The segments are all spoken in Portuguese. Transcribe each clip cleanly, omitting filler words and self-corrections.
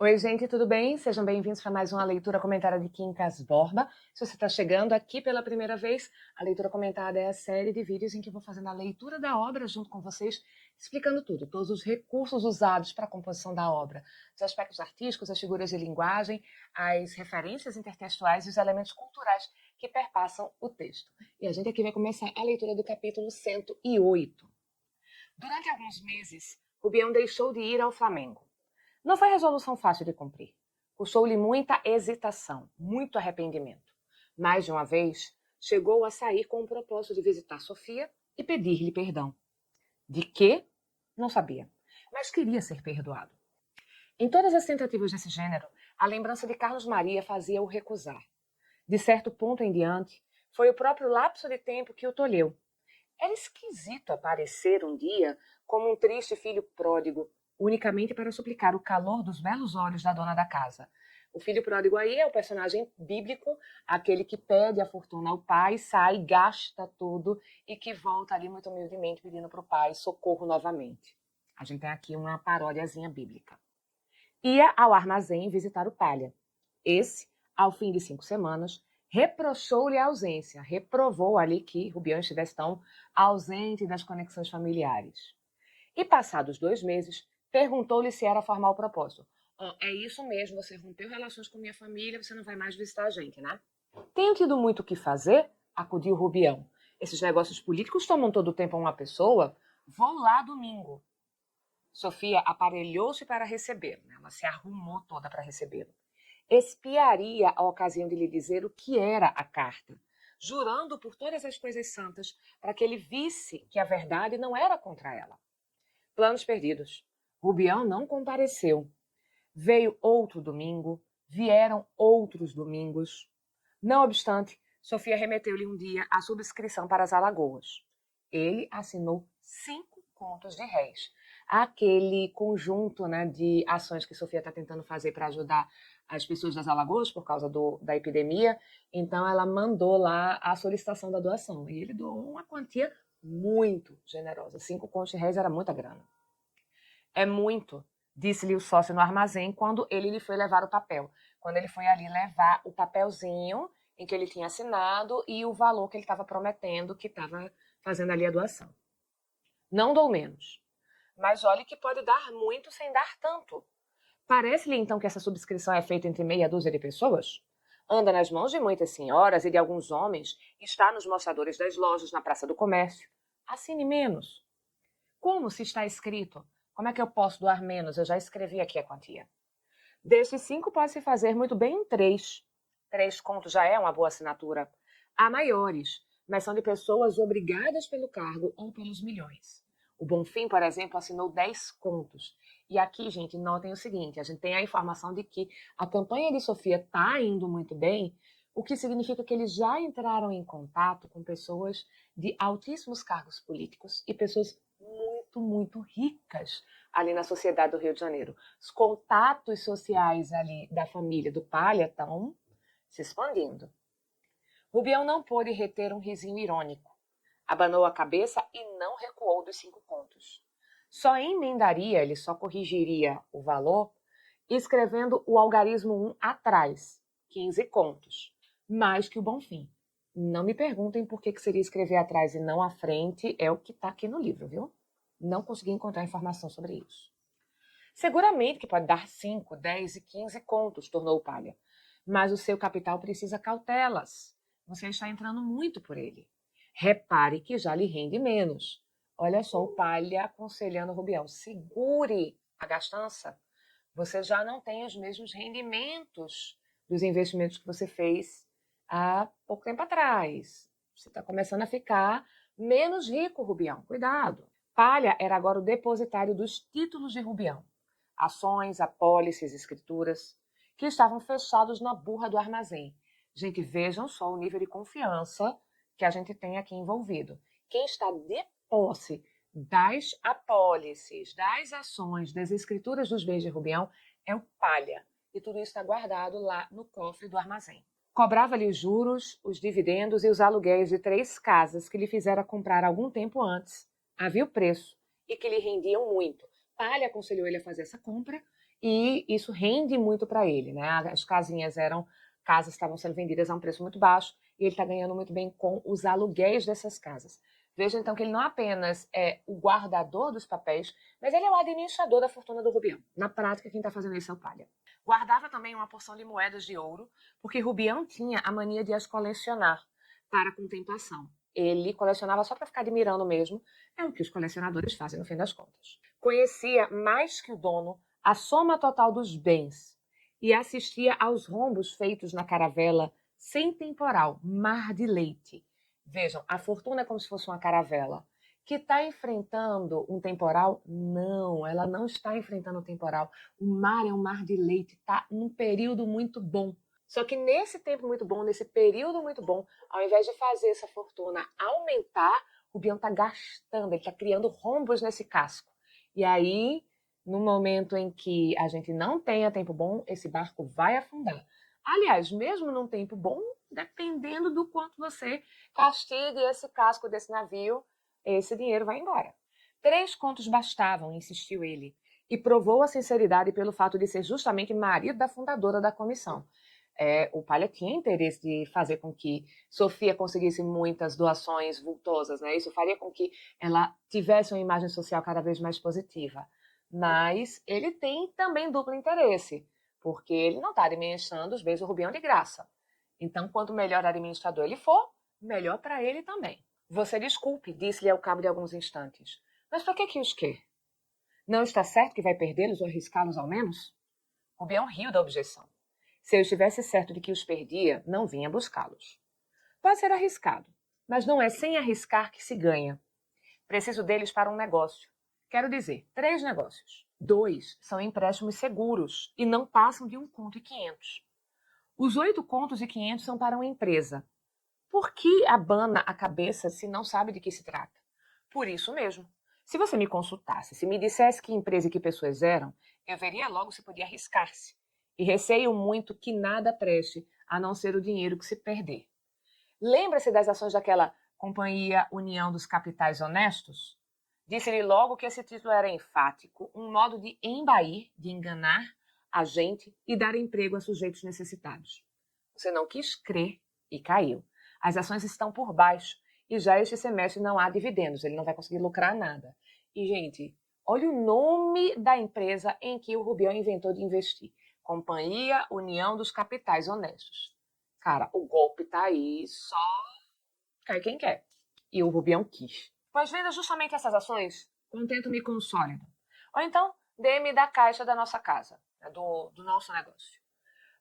Oi, gente, tudo bem? Sejam bem-vindos para mais uma leitura comentada de Quincas Borba. Se você está chegando aqui pela primeira vez, a leitura comentada é a série de vídeos em que eu vou fazendo a leitura da obra junto com vocês, explicando tudo, todos os recursos usados para a composição da obra, os aspectos artísticos, as figuras de linguagem, as referências intertextuais e os elementos culturais que perpassam o texto. E a gente aqui vai começar a leitura do capítulo 108. Durante alguns meses, Rubião deixou de ir ao Flamengo. Não foi resolução fácil de cumprir. Custou-lhe muita hesitação, muito arrependimento. Mais de uma vez, chegou a sair com o propósito de visitar Sofia e pedir-lhe perdão. De quê? Não sabia, mas queria ser perdoado. Em todas as tentativas desse gênero, a lembrança de Carlos Maria fazia-o recusar. De certo ponto em diante, foi o próprio lapso de tempo que o tolheu. Era esquisito aparecer um dia como um triste filho pródigo, unicamente para suplicar o calor dos belos olhos da dona da casa. O filho pródigo aí é o personagem bíblico, aquele que pede a fortuna ao pai, sai, gasta tudo e que volta ali muito humildemente pedindo para o pai socorro novamente. A gente tem aqui uma paródiazinha bíblica. Ia ao armazém visitar o Palha. Esse, ao fim de 5 semanas, reprochou-lhe a ausência, reprovou ali que Rubião estivesse tão ausente das conexões familiares. E passados 2 meses, perguntou-lhe se era formal o propósito. Oh, é isso mesmo, você rompeu relações com minha família, você não vai mais visitar a gente, né? Tenho tido muito o que fazer, acudiu Rubião. Esses negócios políticos tomam todo o tempo a uma pessoa. Vou lá domingo. Sofia aparelhou-se para recebê-lo. Ela se arrumou toda para recebê-lo. Espiaria a ocasião de lhe dizer o que era a carta, jurando por todas as coisas santas para que ele visse que a verdade não era contra ela. Planos perdidos. Rubião não compareceu. Veio outro domingo, vieram outros domingos. Não obstante, Sofia remeteu-lhe um dia a subscrição para as Alagoas. Ele assinou 5 contos de réis. Aquele conjunto, né, de ações que Sofia está tentando fazer para ajudar as pessoas das Alagoas por causa da epidemia. Então, ela mandou lá a solicitação da doação. E ele doou uma quantia muito generosa. 5 contos de réis era muita grana. É muito, disse-lhe o sócio no armazém quando ele lhe foi levar o papel. Quando ele foi ali levar o papelzinho em que ele tinha assinado e o valor que ele estava prometendo que estava fazendo ali a doação. Não dou menos. Mas olhe que pode dar muito sem dar tanto. Parece-lhe então que essa subscrição é feita entre meia dúzia de pessoas? Anda nas mãos de muitas senhoras e de alguns homens, está nos mostradores das lojas, na praça do comércio. Assine menos. Como se está escrito? Como é que eu posso doar menos? Eu já escrevi aqui a quantia. Destes 5 pode-se fazer muito bem em 3. 3 contos já é uma boa assinatura. Há maiores, mas são de pessoas obrigadas pelo cargo ou pelos milhões. O Bonfim, por exemplo, assinou 10 contos. E aqui, gente, notem o seguinte, a gente tem a informação de que a campanha de Sofia está indo muito bem, o que significa que eles já entraram em contato com pessoas de altíssimos cargos políticos e pessoas muito, muito ricas ali na sociedade do Rio de Janeiro. Os contatos sociais ali da família do Palha estão se expandindo. Rubião não pôde reter um risinho irônico. Abanou a cabeça e não recuou dos 5 contos. Só emendaria, ele só corrigiria o valor, escrevendo o algarismo 1 atrás, 15 contos, mais que o Bonfim. Não me perguntem por que seria escrever atrás e não à frente, é o que está aqui no livro, viu? Não consegui encontrar informação sobre isso. Seguramente que pode dar 5, 10 e 15 contos, tornou o Palha. Mas o seu capital precisa cautelas. Você está entrando muito por ele. Repare que já lhe rende menos. Olha só o Palha aconselhando o Rubião. Segure a gastança. Você já não tem os mesmos rendimentos dos investimentos que você fez há pouco tempo atrás. Você está começando a ficar menos rico, Rubião. Cuidado. Palha era agora o depositário dos títulos de Rubião. Ações, apólices, escrituras, que estavam fechados na burra do armazém. Gente, vejam só o nível de confiança que a gente tem aqui envolvido. Quem está de posse das apólices, das ações, das escrituras dos bens de Rubião é o Palha. E tudo isso está guardado lá no cofre do armazém. Cobrava-lhe os juros, os dividendos e os aluguéis de 3 casas que lhe fizera comprar algum tempo antes, a vil preço, e que lhe rendiam muito. Palha aconselhou ele a fazer essa compra e isso rende muito para ele, né? As casas estavam sendo vendidas a um preço muito baixo e ele está ganhando muito bem com os aluguéis dessas casas. Veja então que ele não apenas é o guardador dos papéis, mas ele é o administrador da fortuna do Rubião. Na prática, quem está fazendo isso é o Palha. Guardava também uma porção de moedas de ouro, porque Rubião tinha a mania de as colecionar para contemplação. Ele colecionava só para ficar admirando mesmo, é o que os colecionadores fazem no fim das contas. Conhecia mais que o dono a soma total dos bens e assistia aos rombos feitos na caravela sem temporal, mar de leite. Vejam, a fortuna é como se fosse uma caravela que está enfrentando um temporal. Não, ela não está enfrentando um temporal. O mar é um mar de leite, está num período muito bom. Só que nesse tempo muito bom, nesse período muito bom, ao invés de fazer essa fortuna aumentar, o Bião está gastando, ele está criando rombos nesse casco. E aí, no momento em que a gente não tenha tempo bom, esse barco vai afundar. Aliás, mesmo num tempo bom, dependendo do quanto você castigue esse casco desse navio, esse dinheiro vai embora. 3 contos bastavam, insistiu ele, e provou a sinceridade pelo fato de ser justamente marido da fundadora da comissão. O Palha tinha interesse de fazer com que Sofia conseguisse muitas doações vultosas, né? Isso faria com que ela tivesse uma imagem social cada vez mais positiva. Mas ele tem também duplo interesse, porque ele não está administrando os bens do Rubião de graça. Então, quanto melhor administrador ele for, melhor para ele também. Você desculpe, disse-lhe ao cabo de alguns instantes. Mas para que os quer? Não está certo que vai perdê-los ou arriscá-los ao menos? Rubião riu da objeção. Se eu estivesse certo de que os perdia, não vinha buscá-los. Pode ser arriscado, mas não é sem arriscar que se ganha. Preciso deles para um negócio. Quero dizer, 3 negócios. 2 são empréstimos seguros e não passam de 1,5 conto. Os 8 contos e 500 são para uma empresa. Por que abana a cabeça se não sabe de que se trata? Por isso mesmo. Se você me consultasse, se me dissesse que empresa e que pessoas eram, eu veria logo se podia arriscar-se. E receio muito que nada preste, a não ser o dinheiro que se perder. Lembra-se das ações daquela Companhia União dos Capitais Honestos? Disse-lhe logo que esse título era enfático, um modo de embair, de enganar a gente e dar emprego a sujeitos necessitados. Você não quis crer e caiu. As ações estão por baixo e já este semestre não há dividendos, ele não vai conseguir lucrar nada. E, gente, olha o nome da empresa em que o Rubião inventou de investir. Companhia União dos Capitais Honestos. Cara, o golpe tá aí, só cai quem quer. E o Rubião quis. Pois venda justamente essas ações, contento-me com o sólido. Ou então, dê-me da caixa da nossa casa, do nosso negócio.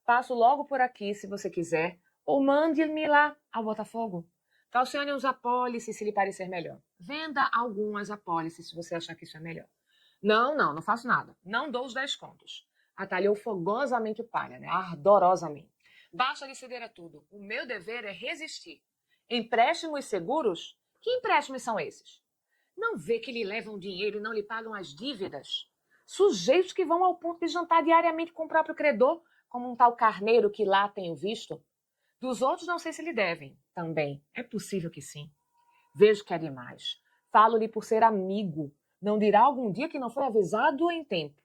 Passo logo por aqui, se você quiser, ou mande-me lá ao Botafogo. Calcione uns apólices, se lhe parecer melhor. Venda algumas apólices, se você achar que isso é melhor. Não faço nada. Não dou os 10 contos. Atalhou fogosamente o Palha, né? Ardorosamente. Basta lhe ceder a tudo. O meu dever é resistir. Empréstimos seguros? Que empréstimos são esses? Não vê que lhe levam dinheiro e não lhe pagam as dívidas? Sujeitos que vão ao ponto de jantar diariamente com o próprio credor, como um tal Carneiro que lá tenho visto. Dos outros não sei se lhe devem. Também. É possível que sim. Vejo que é demais. Falo-lhe por ser amigo. Não dirá algum dia que não foi avisado em tempo.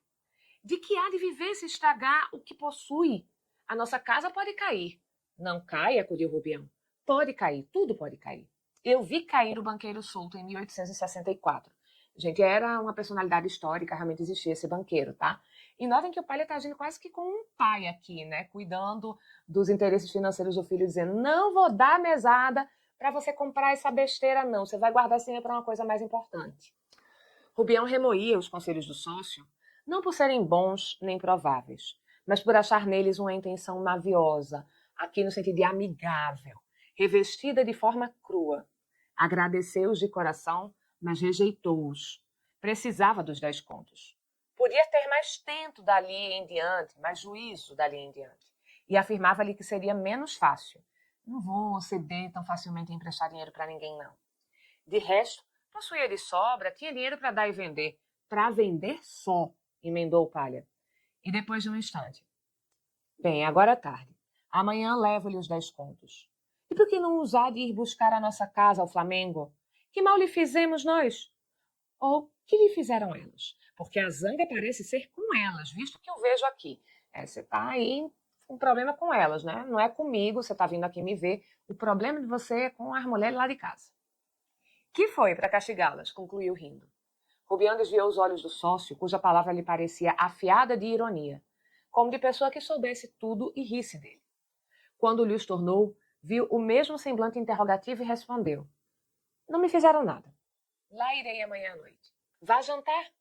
De que há de viver se estragar o que possui? A nossa casa pode cair. Não cai, acudiu Rubião. Pode cair, tudo pode cair. Eu vi cair o banqueiro Souto em 1864. Gente, era uma personalidade histórica, realmente existia esse banqueiro, tá? E notem que o pai está agindo quase que como um pai aqui, né? Cuidando dos interesses financeiros do filho, dizendo: não vou dar mesada para você comprar essa besteira, não. Você vai guardar esse dinheiro para uma coisa mais importante. Rubião remoía os conselhos do sócio, não por serem bons nem prováveis, mas por achar neles uma intenção maviosa, aqui no sentido de amigável, revestida de forma crua. Agradeceu-os de coração, mas rejeitou-os. Precisava dos 10 contos. Podia ter mais tento dali em diante, mais juízo dali em diante. E afirmava-lhe que seria menos fácil. Não vou ceder tão facilmente a emprestar dinheiro para ninguém, não. De resto, possuía de sobra, tinha dinheiro para dar e vender. Para vender só, emendou o Palha. E depois de um instante: bem, agora é tarde. Amanhã levo-lhe os 10 contos. E por que não usar de ir buscar a nossa casa ao Flamengo? Que mal lhe fizemos nós? Ou que lhe fizeram elas? porque a zanga parece ser com elas, visto que eu vejo aqui. Você está aí com problema com elas, né? Não é comigo, você está vindo aqui me ver. O problema de você é com as mulheres lá de casa. Que foi para castigá-las, concluiu rindo. Rubião desviou os olhos do sócio, cuja palavra lhe parecia afiada de ironia, como de pessoa que soubesse tudo e risse dele. Quando lhe os tornou, viu o mesmo semblante interrogativo e respondeu: Não me fizeram nada. Lá irei amanhã à noite. Vá jantar?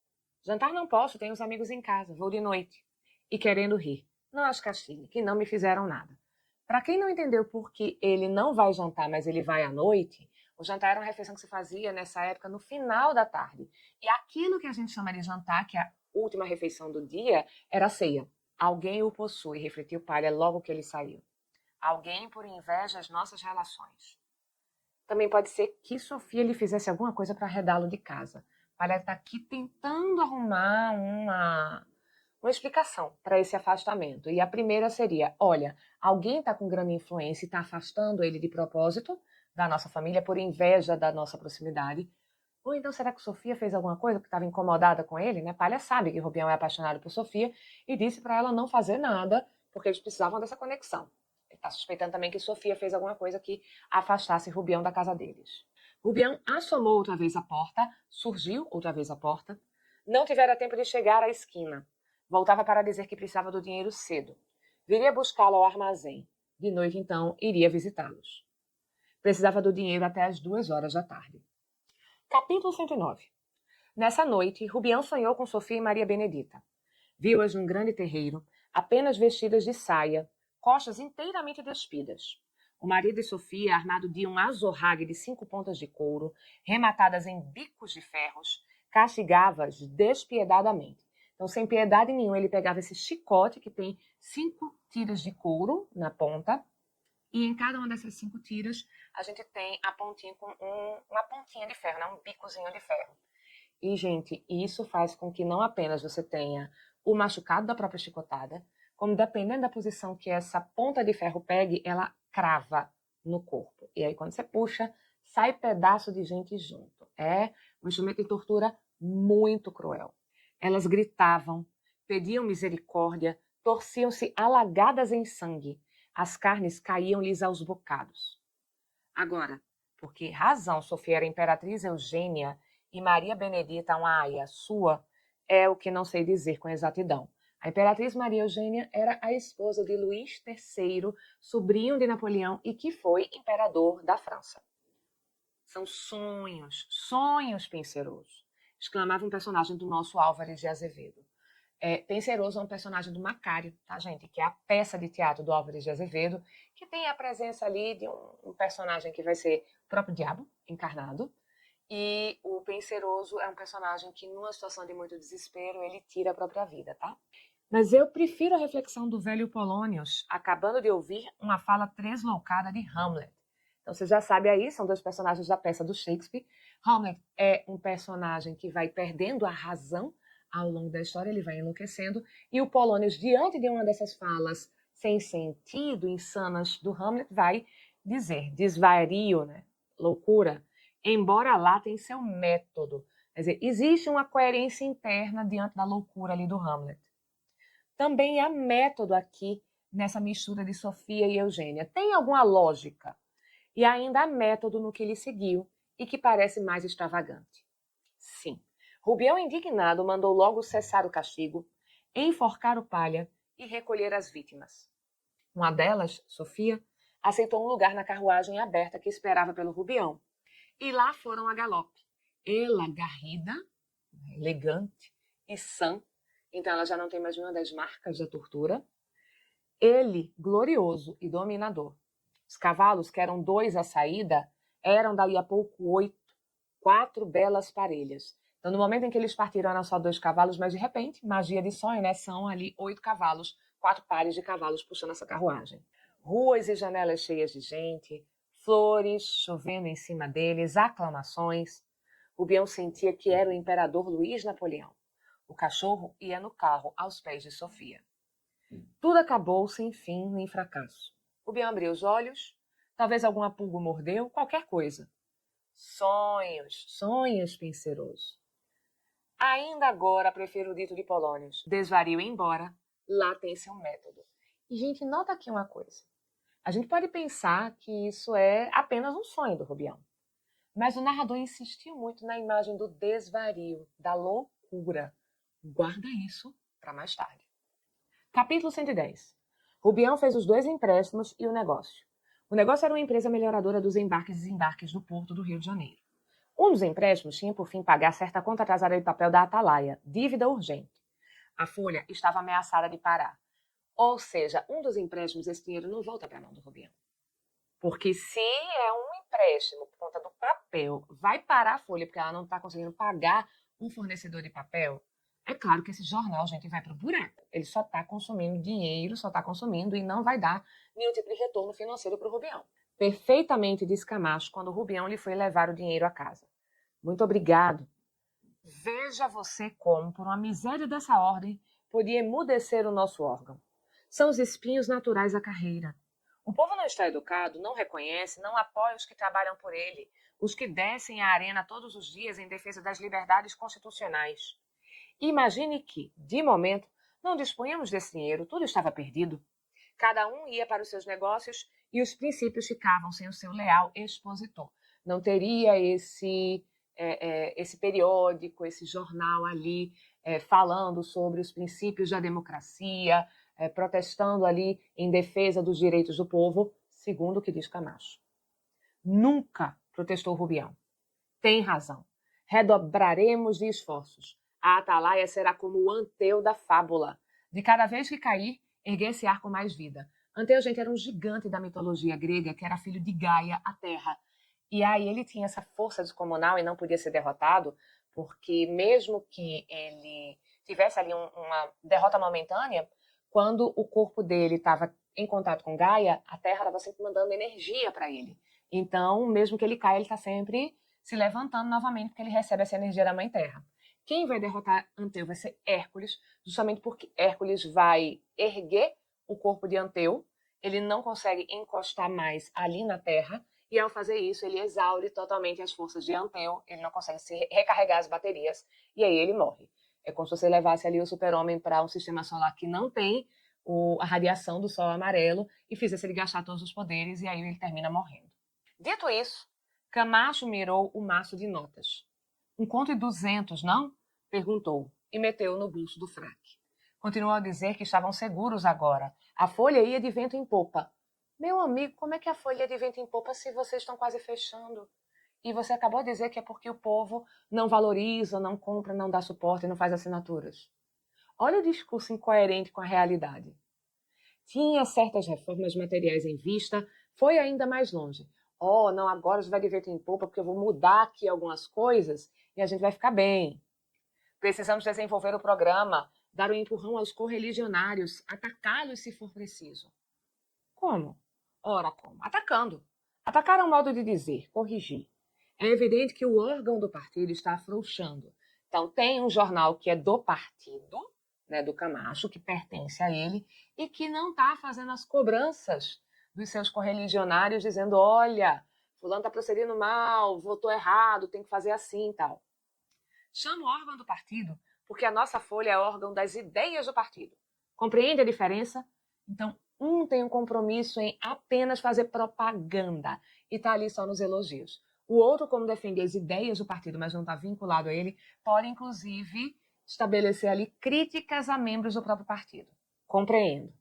Jantar não posso, tenho os amigos em casa, vou de noite. E querendo rir. Não as castigue, que não me fizeram nada. Para quem não entendeu por que ele não vai jantar, mas ele vai à noite, o jantar era uma refeição que se fazia nessa época no final da tarde. E aquilo que a gente chama de jantar, que é a última refeição do dia, era a ceia. Alguém o possui, refletiu Palha logo que ele saiu. Alguém por inveja às nossas relações. Também pode ser que Sofia lhe fizesse alguma coisa para arredá-lo de casa. Palha está aqui tentando arrumar uma explicação para esse afastamento. E a primeira seria: olha, alguém está com grande influência e está afastando ele de propósito da nossa família por inveja da nossa proximidade. Ou então, será que Sofia fez alguma coisa porque estava incomodada com ele? Né? Palha sabe que Rubião é apaixonado por Sofia e disse para ela não fazer nada porque eles precisavam dessa conexão. Ele está suspeitando também que Sofia fez alguma coisa que afastasse Rubião da casa deles. Rubião assomou outra vez a porta, surgiu outra vez a porta. Não tivera tempo de chegar à esquina. Voltava para dizer que precisava do dinheiro cedo. Viria buscá-lo ao armazém. De noite, então, iria visitá-los. Precisava do dinheiro até as 2 horas da tarde. Capítulo 109. Nessa noite, Rubião sonhou com Sofia e Maria Benedita. Viu-as num grande terreiro, apenas vestidas de saia, costas inteiramente despidas. O marido de Sofia, armado de um azorrague de 5 pontas de couro, rematadas em bicos de ferros, castigava-as despiedadamente. Então, sem piedade nenhuma, ele pegava esse chicote que tem 5 tiras de couro na ponta, e em cada uma dessas 5 tiras, a gente tem a pontinha com uma pontinha de ferro, né? Um bicozinho de ferro. E, gente, isso faz com que não apenas você tenha o machucado da própria chicotada, como dependendo da posição que essa ponta de ferro pegue, ela crava no corpo. E aí, quando você puxa, sai pedaço de gente junto. É um instrumento de tortura muito cruel. Elas gritavam, pediam misericórdia, torciam-se alagadas em sangue. As carnes caíam-lhes aos bocados. Agora, por que razão Sofia era imperatriz Eugênia e Maria Benedita uma aia sua, é o que não sei dizer com exatidão. A imperatriz Maria Eugênia era a esposa de Luís III, sobrinho de Napoleão e que foi imperador da França. São sonhos, sonhos penserosos, exclamava um personagem do nosso Álvares de Azevedo. Penseroso é um personagem do Macário, tá, gente? Que é a peça de teatro do Álvares de Azevedo, que tem a presença ali de um personagem que vai ser o próprio diabo encarnado. E o Penseroso é um personagem que, numa situação de muito desespero, ele tira a própria vida, tá? Mas eu prefiro a reflexão do velho Polônios, acabando de ouvir uma fala tresloucada de Hamlet. Então, você já sabe aí, são 2 personagens da peça do Shakespeare. Hamlet é um personagem que vai perdendo a razão ao longo da história, ele vai enlouquecendo, e o Polônios, diante de uma dessas falas sem sentido, insanas do Hamlet, vai dizer, desvario, né? Loucura, embora lá tenha seu método. Quer dizer, existe uma coerência interna diante da loucura ali do Hamlet. Também há método aqui nessa mistura de Sofia e Eugênia. Tem alguma lógica. E ainda há método no que ele seguiu e que parece mais extravagante. Sim. Rubião, indignado, mandou logo cessar o castigo, enforcar o Palha e recolher as vítimas. Uma delas, Sofia, aceitou um lugar na carruagem aberta que esperava pelo Rubião. E lá foram a galope. Ela, garrida, elegante e sã, então ela já não tem mais nenhuma das marcas da tortura. Ele, glorioso e dominador. Os cavalos, que eram 2 à saída, eram daí a pouco 8, 4 belas parelhas. Então, no momento em que eles partiram, eram só 2 cavalos, mas de repente, magia de sonho, né? São ali 8 cavalos, 4 pares de cavalos puxando essa carruagem. Ruas e janelas cheias de gente, flores chovendo em cima deles, aclamações. Rubião sentia que era o imperador Luís Napoleão. O cachorro ia no carro, aos pés de Sofia. Tudo acabou sem fim nem fracasso. Rubião abriu os olhos, talvez alguma pulga o mordeu, qualquer coisa. Sonhos, sonhos, Penseroso. Ainda agora prefiro o dito de Polônios. Desvario embora, lá tem seu método. E, gente, nota aqui uma coisa. A gente pode pensar que isso é apenas um sonho do Rubião. Mas o narrador insistiu muito na imagem do desvario, da loucura. Guarda isso para mais tarde. Capítulo 110. Rubião fez os 2 empréstimos e o negócio. O negócio era uma empresa melhoradora dos embarques e desembarques do Porto do Rio de Janeiro. Um dos empréstimos tinha por fim pagar certa conta atrasada de papel da Atalaia, dívida urgente. A folha estava ameaçada de parar. Ou seja, um dos empréstimos, esse dinheiro não volta para a mão do Rubião. Porque se é um empréstimo por conta do papel, vai parar a folha porque ela não está conseguindo pagar um fornecedor de papel, é claro que esse jornal, gente, vai para o buraco. Ele só está consumindo dinheiro, só está consumindo e não vai dar nenhum tipo de retorno financeiro para o Rubião. Perfeitamente disse Camacho quando o Rubião lhe foi levar o dinheiro a casa. Muito obrigado. Veja você como, por uma miséria dessa ordem, podia emudecer o nosso órgão. São os espinhos naturais da carreira. O povo não está educado, não reconhece, não apoia os que trabalham por ele, os que descem à arena todos os dias em defesa das liberdades constitucionais. Imagine que, de momento, não dispunhamos desse dinheiro, tudo estava perdido. Cada um ia para os seus negócios e os princípios ficavam sem o seu leal expositor. Não teria esse periódico, esse jornal ali falando sobre os princípios da democracia, protestando ali em defesa dos direitos do povo, segundo o que diz Camacho. Nunca, protestou Rubião. Tem razão. Redobraremos de esforços. A Atalaia será como o Anteu da fábula. De cada vez que cair, erguer-se-á com mais vida. Anteu, gente, era um gigante da mitologia grega que era filho de Gaia, a terra. E aí ele tinha essa força descomunal e não podia ser derrotado, porque mesmo que ele tivesse ali uma derrota momentânea, quando o corpo dele estava em contato com Gaia, a terra estava sempre mandando energia para ele. Então, mesmo que ele caia, ele está sempre se levantando novamente, porque ele recebe essa energia da Mãe Terra. Quem vai derrotar Anteu vai ser Hércules, justamente porque Hércules vai erguer o corpo de Anteu, ele não consegue encostar mais ali na Terra, e ao fazer isso, ele exaure totalmente as forças de Anteu, ele não consegue se recarregar as baterias, e aí ele morre. É como se você levasse ali o super-homem para um sistema solar que não tem a radiação do sol amarelo e fizesse ele gastar todos os poderes, e aí ele termina morrendo. Dito isso, Camacho mirou o maço de notas. Um conto de 200, não? Perguntou, e meteu no bolso do fraque. Continuou a dizer que estavam seguros agora. A folha ia de vento em popa. Meu amigo, como é que a folha ia de vento em popa se vocês estão quase fechando? E você acabou de dizer que é porque o povo não valoriza, não compra, não dá suporte, não faz assinaturas. Olha o discurso incoerente com a realidade. Tinha certas reformas materiais em vista, foi ainda mais longe. Oh, não, agora a gente vai de vento em popa porque eu vou mudar aqui algumas coisas e a gente vai ficar bem. Precisamos desenvolver o programa, dar um empurrão aos correligionários, atacá-los se for preciso. Como? Ora, como? Atacando. Atacar é um modo de dizer, corrigir. É evidente que o órgão do partido está afrouxando. Então, tem um jornal que é do partido, né, do Camacho, que pertence a ele, e que não está fazendo as cobranças dos seus correligionários, dizendo, olha, fulano está procedendo mal, votou errado, tem que fazer assim e tal. Chama o órgão do partido, porque a nossa folha é órgão das ideias do partido. Compreende a diferença? Então, um tem um compromisso em apenas fazer propaganda e está ali só nos elogios. O outro, como defende as ideias do partido, mas não está vinculado a ele, pode, inclusive, estabelecer ali críticas a membros do próprio partido. Compreendo.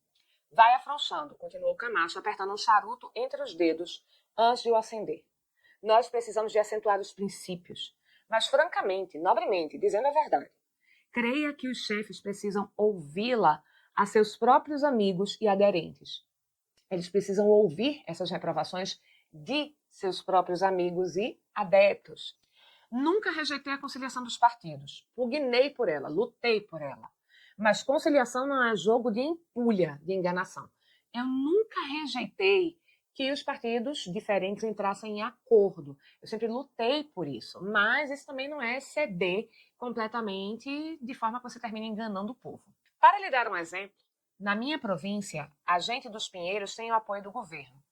Vai afrouxando, continuou Camacho, apertando um charuto entre os dedos antes de o acender. Nós precisamos de acentuar os princípios, mas francamente, nobremente, dizendo a verdade. Creia que os chefes precisam ouvi-la a seus próprios amigos e aderentes. Eles precisam ouvir essas reprovações de seus próprios amigos e adeptos. Nunca rejeitei a conciliação dos partidos. Pugnei por ela, lutei por ela. Mas conciliação não é jogo de empulha, de enganação. Eu nunca rejeitei que os partidos diferentes entrassem em acordo. Eu sempre lutei por isso. Mas isso também não é ceder completamente de forma que você termine enganando o povo. Para lhe dar um exemplo, na minha província, a gente dos Pinheiros tem o apoio do governo,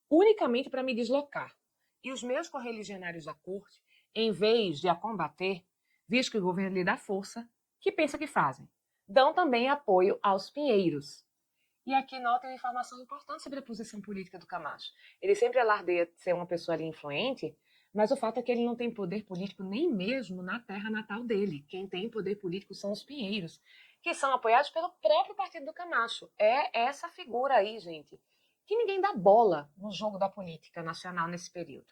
unicamente para me deslocar. E os meus correligionários da corte, em vez de a combater, visto que o governo lhe dá força, que pensa que fazem. Dão também apoio aos pinheiros. E aqui nota uma informação importante sobre a posição política do Camacho. Ele sempre alardeia de ser uma pessoa ali influente, mas o fato é que ele não tem poder político nem mesmo na terra natal dele. Quem tem poder político são os pinheiros, que são apoiados pelo próprio partido do Camacho. É essa figura aí, gente, que ninguém dá bola no jogo da política nacional nesse período.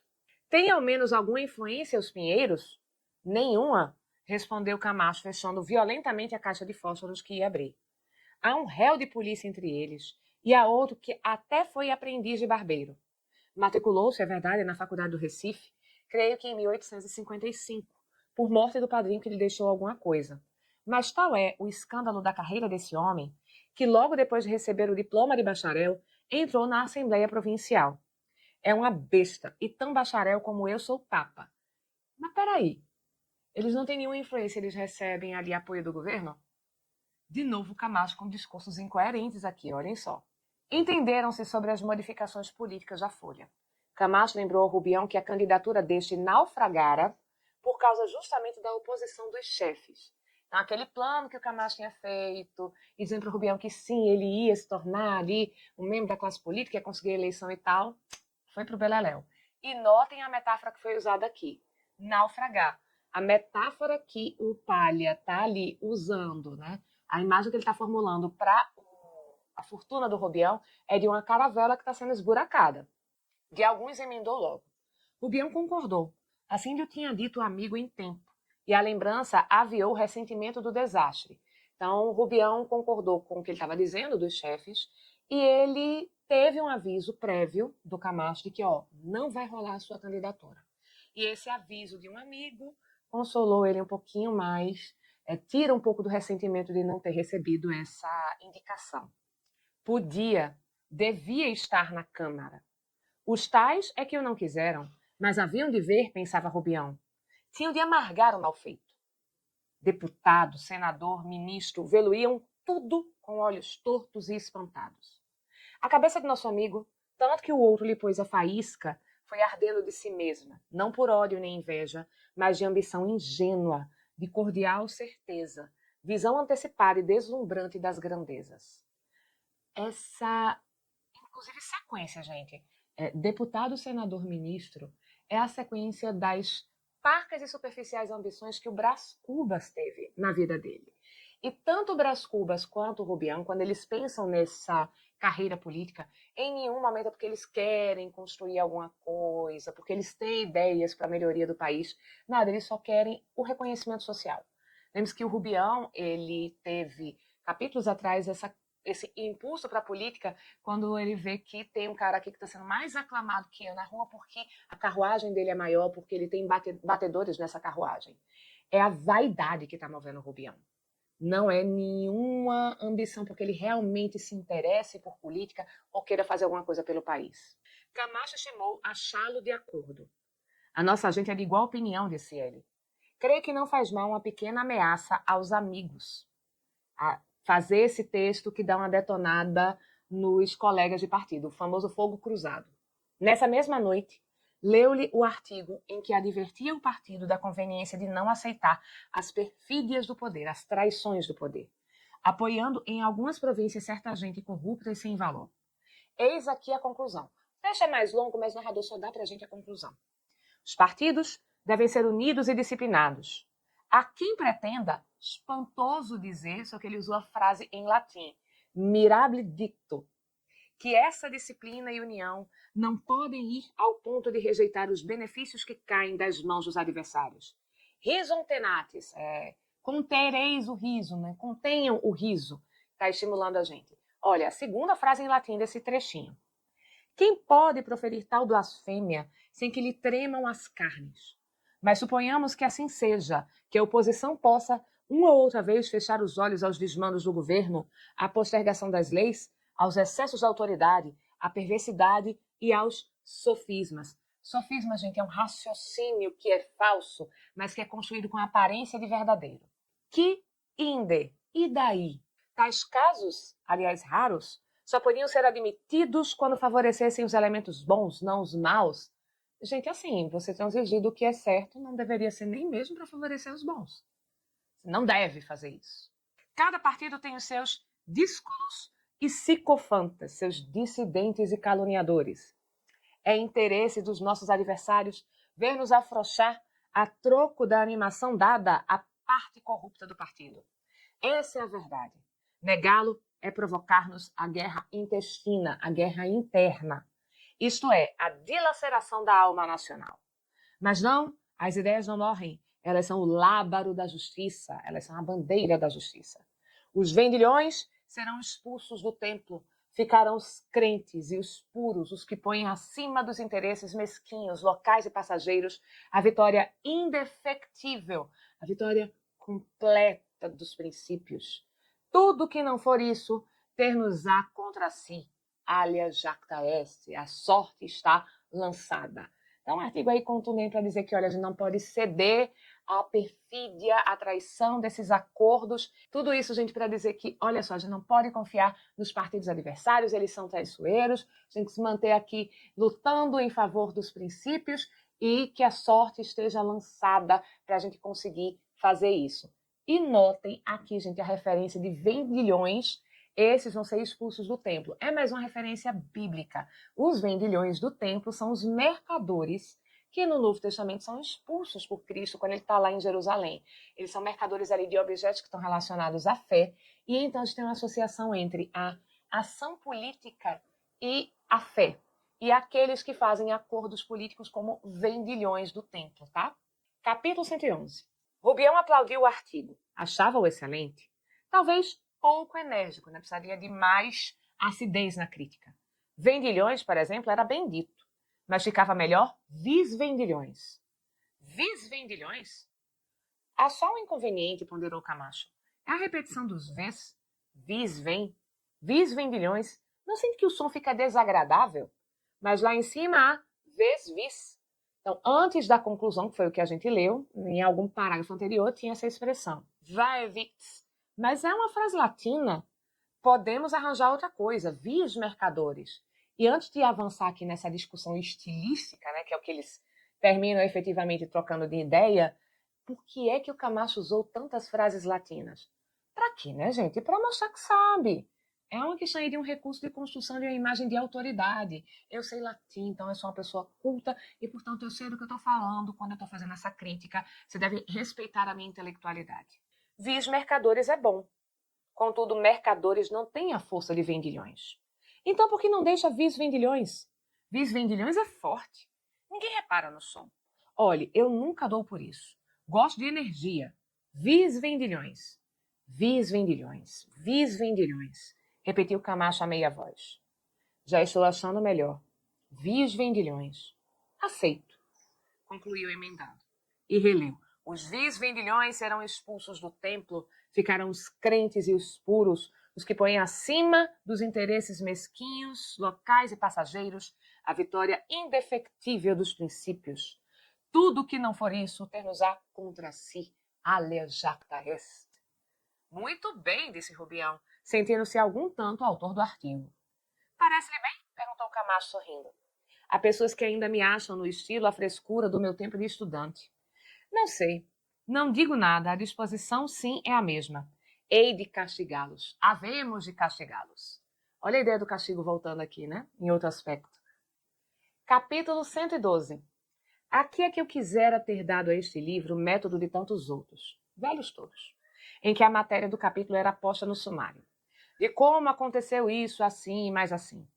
Tem ao menos alguma influência os pinheiros? Nenhuma, respondeu Camacho, fechando violentamente a caixa de fósforos que ia abrir. Há um réu de polícia entre eles, e há outro que até foi aprendiz de barbeiro. Matriculou-se, é verdade, na Faculdade do Recife, creio que em 1855, por morte do padrinho que lhe deixou alguma coisa. Mas tal é o escândalo da carreira desse homem, que logo depois de receber o diploma de bacharel, entrou na Assembleia Provincial. É uma besta, e tão bacharel como eu sou papa. Mas peraí, eles não têm nenhuma influência, eles recebem ali apoio do governo? De novo, Camacho com discursos incoerentes aqui, olhem só. Entenderam-se sobre as modificações políticas da Folha. Camacho lembrou ao Rubião que a candidatura deste naufragara por causa justamente da oposição dos chefes. Então, aquele plano que o Camacho tinha feito, e dizendo para o Rubião que sim, ele ia se tornar ali um membro da classe política, ia conseguir a eleição e tal, foi para o beleléu. E notem a metáfora que foi usada aqui, naufragar. A metáfora que o Palha está ali usando, né? A imagem que ele está formulando para a fortuna do Rubião é de uma caravela que está sendo esburacada. De alguns emendou logo. Rubião concordou. Assim lhe tinha dito o amigo em tempo. E a lembrança aviou o ressentimento do desastre. Então, Rubião concordou com o que ele estava dizendo dos chefes e ele teve um aviso prévio do Camacho de que não vai rolar a sua candidatura. E esse aviso de um amigo consolou ele um pouquinho mais, tira um pouco do ressentimento de não ter recebido essa indicação. Podia, devia estar na Câmara. Os tais é que o não quiseram, mas haviam de ver, pensava Rubião. Tinham de amargar o mal feito. Deputado, senador, ministro, vê-lo-iam tudo com olhos tortos e espantados. A cabeça do nosso amigo, tanto que o outro lhe pôs a faísca, foi ardendo de si mesma, não por ódio nem inveja, mas de ambição ingênua, de cordial certeza, visão antecipada e deslumbrante das grandezas. Essa, inclusive, sequência, gente, deputado, senador, ministro, é a sequência das parcas e superficiais ambições que o Brás Cubas teve na vida dele. E tanto o Brás Cubas quanto o Rubião, quando eles pensam nessa carreira política, em nenhum momento é porque eles querem construir alguma coisa, porque eles têm ideias para a melhoria do país. Nada, eles só querem o reconhecimento social. Lembre-se que o Rubião, ele teve capítulos atrás esse impulso para a política quando ele vê que tem um cara aqui que está sendo mais aclamado que eu na rua porque a carruagem dele é maior, porque ele tem batedores nessa carruagem. É a vaidade que está movendo o Rubião. Não é nenhuma ambição porque ele realmente se interesse por política ou queira fazer alguma coisa pelo país. Camacho estimou achá-lo de acordo. A nossa gente é de igual opinião, disse ele. Creio que não faz mal uma pequena ameaça aos amigos. Fazer esse texto que dá uma detonada nos colegas de partido, o famoso fogo cruzado. Nessa mesma noite, leu-lhe o artigo em que advertia o partido da conveniência de não aceitar as perfídias do poder, as traições do poder, apoiando em algumas províncias certa gente corrupta e sem valor. Eis aqui a conclusão. O texto é mais longo, mas o narrador só dá para a gente a conclusão. Os partidos devem ser unidos e disciplinados. Há quem pretenda, espantoso dizer, só que ele usou a frase em latim, mirabile dicto, que essa disciplina e união não podem ir ao ponto de rejeitar os benefícios que caem das mãos dos adversários. Risum tenatis, contereis o riso, né? Contenham o riso, está estimulando a gente. Olha, a segunda frase em latim desse trechinho. Quem pode proferir tal blasfêmia sem que lhe tremam as carnes? Mas suponhamos que assim seja, que a oposição possa, uma ou outra vez, fechar os olhos aos desmandos do governo, à postergação das leis, aos excessos da autoridade, à perversidade e aos sofismas. Sofisma, gente, é um raciocínio que é falso, mas que é construído com aparência de verdadeiro. Que inde, e daí? Tais casos, aliás raros, só podiam ser admitidos quando favorecessem os elementos bons, não os maus. Gente, assim, você transigir do que é certo não deveria ser nem mesmo para favorecer os bons. Você não deve fazer isso. Cada partido tem os seus díscolos e sicofantas, seus dissidentes e caluniadores. É interesse dos nossos adversários ver-nos afrouxar a troco da animação dada à parte corrupta do partido. Essa é a verdade. Negá-lo é provocar-nos a guerra intestina, a guerra interna. Isto é, a dilaceração da alma nacional. Mas não, as ideias não morrem. Elas são o lábaro da justiça, elas são a bandeira da justiça. Os vendilhões serão expulsos do templo. Ficarão os crentes e os puros, os que põem acima dos interesses mesquinhos, locais e passageiros, a vitória indefectível, a vitória completa dos princípios. Tudo que não for isso, ter-nos-á contra si. Alia jacta est, a sorte está lançada. Então, um artigo aí contundente para dizer que, olha, a gente não pode ceder à perfídia, à traição desses acordos. Tudo isso, gente, para dizer que, olha só, a gente não pode confiar nos partidos adversários, eles são traiçoeiros, a gente tem que se manter aqui lutando em favor dos princípios e que a sorte esteja lançada para a gente conseguir fazer isso. E notem aqui, gente, a referência de vendilhões. Esses vão ser expulsos do templo. É mais uma referência bíblica. Os vendilhões do templo são os mercadores que no Novo Testamento são expulsos por Cristo quando ele está lá em Jerusalém. Eles são mercadores ali de objetos que estão relacionados à fé. E então a gente tem uma associação entre a ação política e a fé. E aqueles que fazem acordos políticos como vendilhões do templo, tá? Capítulo 111. Rubião aplaudiu o artigo. Achava-o excelente. Talvez pouco enérgico, né? Precisaria de mais acidez na crítica. Vendilhões, por exemplo, era bem dito, mas ficava melhor visvendilhões. Visvendilhões? Há só um inconveniente, ponderou Camacho. É a repetição dos ves, visvem, visvendilhões. Não sente que o som fica desagradável? Mas lá em cima há ves. Então, antes da conclusão, que foi o que a gente leu, em algum parágrafo anterior, tinha essa expressão. Vaevix. Mas é uma frase latina. Podemos arranjar outra coisa, vis mercadores. E antes de avançar aqui nessa discussão estilística, né, que é o que eles terminam efetivamente trocando de ideia, por que é que o Camacho usou tantas frases latinas? Para quê, né, gente? Para mostrar que sabe. É uma questão aí de um recurso de construção de uma imagem de autoridade. Eu sei latim, então eu sou uma pessoa culta e, portanto, eu sei do que eu estou falando quando eu estou fazendo essa crítica. Você deve respeitar a minha intelectualidade. Vis mercadores é bom. Contudo, mercadores não têm a força de vendilhões. Então, por que não deixa vis vendilhões? Vis vendilhões é forte. Ninguém repara no som. Olhe, eu nunca dou por isso. Gosto de energia. Vis vendilhões. Vis vendilhões. Vis vendilhões. Repetiu Camacho a meia voz. Já estou achando melhor. Vis vendilhões. Aceito. Concluiu emendado. E releu. Os vis vendilhões serão expulsos do templo, ficarão os crentes e os puros, os que põem acima dos interesses mesquinhos, locais e passageiros, a vitória indefectível dos princípios. Tudo que não for isso, ter-nos-á contra si. Alia jacta est. Muito bem, disse Rubião, sentindo-se algum tanto autor do artigo. Parece-lhe bem? Perguntou Camacho sorrindo. Há pessoas que ainda me acham no estilo a frescura do meu tempo de estudante. Não sei. Não digo nada. A disposição, sim, é a mesma. Hei de castigá-los. Havemos de castigá-los. Olha a ideia do castigo voltando aqui, né? Em outro aspecto. Capítulo 112. Aqui é que eu quisera ter dado a este livro o método de tantos outros, velhos todos, em que a matéria do capítulo era posta no sumário. De como aconteceu isso, assim e mais assim.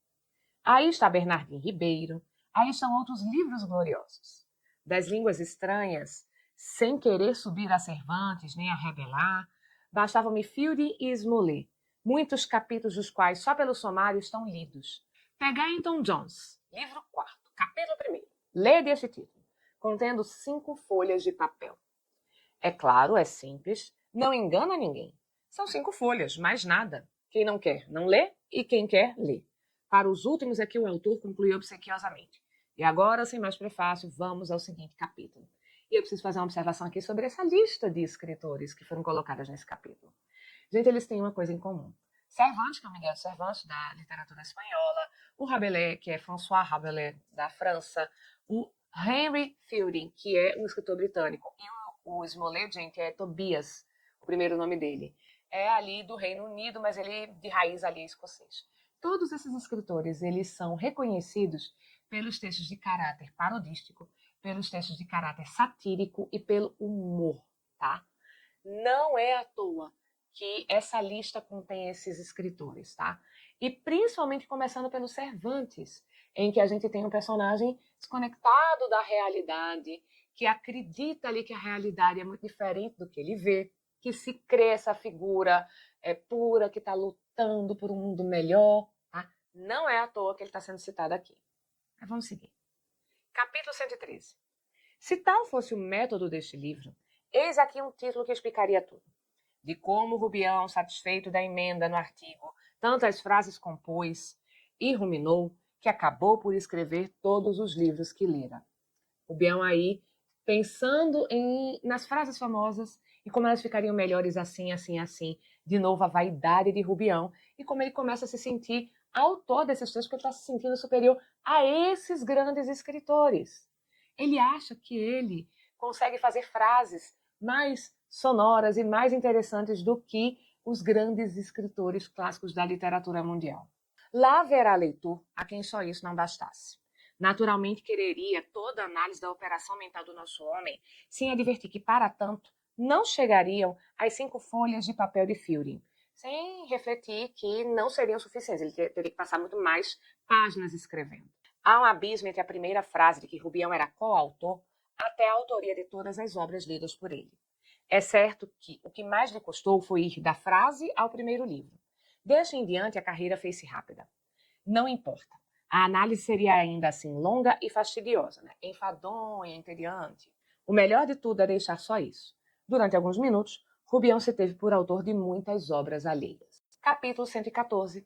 Aí está Bernardino Ribeiro, aí estão outros livros gloriosos. Das línguas estranhas, sem querer subir a Cervantes nem a rebelar, bastavam-me Field e Smollett, muitos capítulos dos quais só pelo sumário estão lidos. Pegai então Jones, livro 4, capítulo 1. Lede este título, contendo 5 folhas de papel. É claro, é simples, não engana ninguém. São 5 folhas, mais nada. Quem não quer, não lê, e quem quer, lê. Para os últimos é que o autor concluiu obsequiosamente. E agora, sem mais prefácio, vamos ao seguinte capítulo. E eu preciso fazer uma observação aqui sobre essa lista de escritores que foram colocadas nesse capítulo. Gente, eles têm uma coisa em comum. Cervantes, que é o Miguel Cervantes, da literatura espanhola, o Rabelais, que é François Rabelais, da França, o Henry Fielding, que é um escritor britânico, e o Smollett, gente, é Tobias, o primeiro nome dele. É ali do Reino Unido, mas ele de raiz ali é escocês. Todos esses escritores, eles são reconhecidos pelos textos de caráter parodístico, pelos textos de caráter satírico e pelo humor, tá? Não é à toa que essa lista contém esses escritores, tá? E principalmente começando pelo Cervantes, em que a gente tem um personagem desconectado da realidade, que acredita ali que a realidade é muito diferente do que ele vê, que se crê essa figura pura, que está lutando por um mundo melhor, tá? Não é à toa que ele está sendo citado aqui. Mas vamos seguir. Capítulo 113. Se tal fosse o método deste livro, eis aqui um título que explicaria tudo. De como Rubião, satisfeito da emenda no artigo, tantas frases compôs e ruminou, que acabou por escrever todos os livros que lera. Rubião aí, pensando nas frases famosas e como elas ficariam melhores assim, assim, assim. De novo, a vaidade de Rubião e como ele começa a se sentir autor desses textos, porque ele está se sentindo superior a esses grandes escritores. Ele acha que ele consegue fazer frases mais sonoras e mais interessantes do que os grandes escritores clássicos da literatura mundial. Lá haverá leitor a quem só isso não bastasse. Naturalmente quereria toda a análise da operação mental do nosso homem, sem advertir que, para tanto, não chegariam às 5 folhas de papel de Fielding, sem refletir que não seriam suficientes, ele teria que passar muito mais páginas escrevendo. Há um abismo entre a primeira frase de que Rubião era coautor até a autoria de todas as obras lidas por ele. É certo que o que mais lhe custou foi ir da frase ao primeiro livro. Desde em diante, a carreira fez-se rápida. Não importa. A análise seria ainda assim longa e fastidiosa, né? Enfadonha, entediante. O melhor de tudo é deixar só isso. Durante alguns minutos, Rubião se teve por autor de muitas obras alheias. Capítulo 114.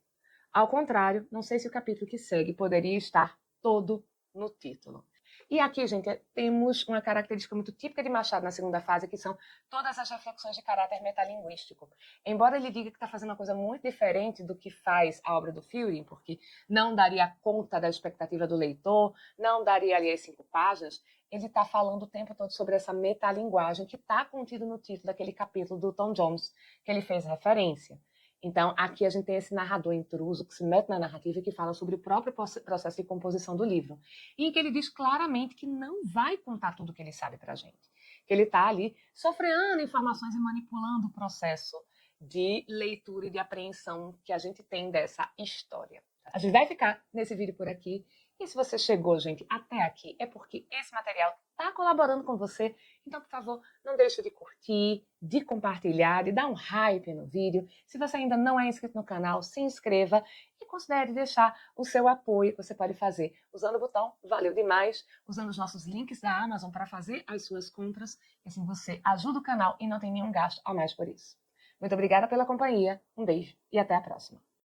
Ao contrário, não sei se o capítulo que segue poderia estar todo no título. E aqui, gente, temos uma característica muito típica de Machado na segunda fase, que são todas as reflexões de caráter metalinguístico. Embora ele diga que está fazendo uma coisa muito diferente do que faz a obra do Fielding, porque não daria conta da expectativa do leitor, não daria ali as 5 páginas, ele está falando o tempo todo sobre essa metalinguagem que está contido no título daquele capítulo do Tom Jones, que ele fez referência. Então, aqui a gente tem esse narrador intruso que se mete na narrativa e que fala sobre o próprio processo de composição do livro. E em que ele diz claramente que não vai contar tudo o que ele sabe para a gente. Que ele está ali sofreando informações e manipulando o processo de leitura e de apreensão que a gente tem dessa história. A gente vai ficar nesse vídeo por aqui. E se você chegou, gente, até aqui, é porque esse material está colaborando com você. Então, por favor, não deixe de curtir, de compartilhar, de dar um hype no vídeo. Se você ainda não é inscrito no canal, se inscreva e considere deixar o seu apoio, que você pode fazer usando o botão Valeu Demais, usando os nossos links da Amazon para fazer as suas compras. E assim você ajuda o canal e não tem nenhum gasto a mais por isso. Muito obrigada pela companhia, um beijo e até a próxima.